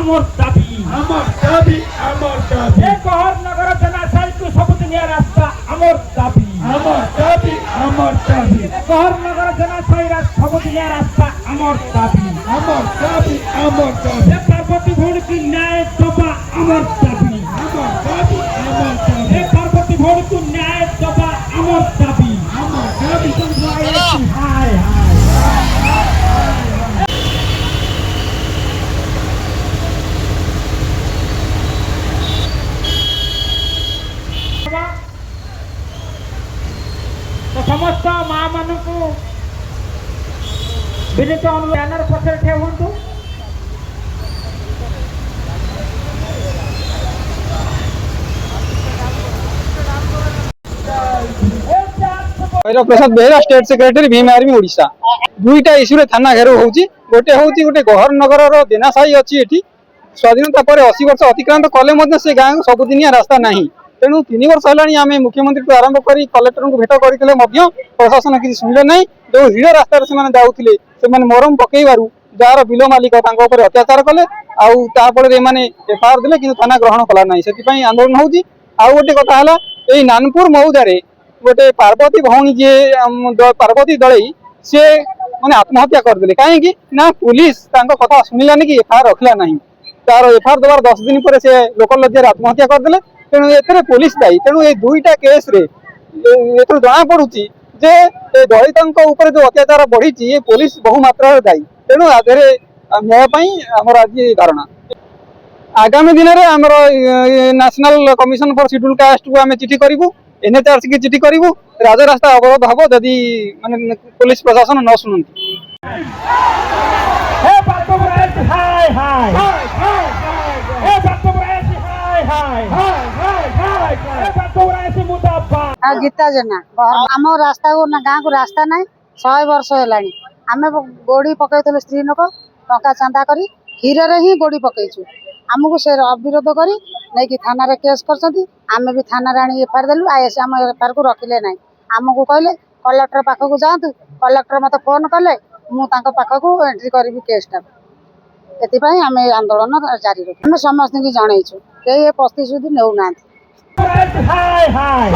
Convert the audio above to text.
আমার দাবি আমার দাবি আমার দাবি এ গহর নগর জনাশয়କୁ ସବୁଦିନିଆ ରାସ୍ତା আমার দাবি আমার দাবি আমার দাবি এ গহর নগর জনাশয়ର ସବୁଦିନିଆ ରାସ୍ତା আমার দাবি আমার দাবি আমার দাবি এ পার্বতী ভৌণীକୁ ন্যায় দেবা আমার দাবি আমার দাবি আমার দাবি এ পার্বতী ভৌণীକୁ ন্যায় দেবা আমার দাবি আমার দাবি হায় হায় तो समस्त माँ मान को विनीत अनुरोध बैनर पछरे ठिया हुंतु भैरव प्रसाद बेहेरा स्टेट सेक्रेटरी भीम आर्मी ओडिशा दुईटा इश्यू थाना घेर होउची गोटे होउची गोटे गहर नगर रो देनासाई अछि एठी स्वाधीनता पर 80 वर्ष अतिक्रांत कले मध्य से गाँ सबुदिनिया रास्ता नहीं तेणु 3 वर्ष है आम मुख्यमंत्री को आरंभ कर कलेक्टर को भेट करते प्रशासन किसी शुणिले ना जो हिड़ रास्तार से जाऊे से मरम पकड़ जार बिल मालिक अत्याचार कले आउे एफआईआर देले कि थाना ग्रहण कला ना से आंदोलन होती आउ गोटे कथा है नानपुर मऊदारे गोटे पार्वती भौणी जी पार्वती दलई सी मैंने आत्महत्या करदे कहीं ना पुलिस कथा शुणिलानी कि एफआईआर रखला ना तार एफआईआर देवार 10 दिन पर से लोकल लज्जार आत्महत्या करदे तेणु ए पुलिस दायी तेणु ये दुईटा केस रे जना पड़ुची जे दलितों जो अत्याचार बढ़ी ये पुलिस बहुमात्रा दायी तेणु आधे न्याय आमर आज धारणा आगामी दिन में आमर national commission for schedule caste को आम चिठी करूँ एनएचआरसी की चिठी करूँ राजरास्ता अवरोध हम जदि माने पुलिस प्रशासन न शुणती गीता जेना आम रास्ता को गाँव को रास्ता ना 100 वर्ष है आम गोड़ी पकड़ स्त्री लोक टंका चांदा कर हीरे ही गोड़ी पकईचु आमको से अविरोध कर नहीं थाना केस कर भी थाना आनी एफआईआर देलु आईएस आम एफआईआर को रखिले ना आमको कहले कलेक्टर पाखक जातु कलेक्टर मत फोन कले मुझे पाखक एंट्री करी केसटा एपाई आम आंदोलन जारी रख आम समस्त की जनईचु कई प्रतिश्रुति नौना हाय हाय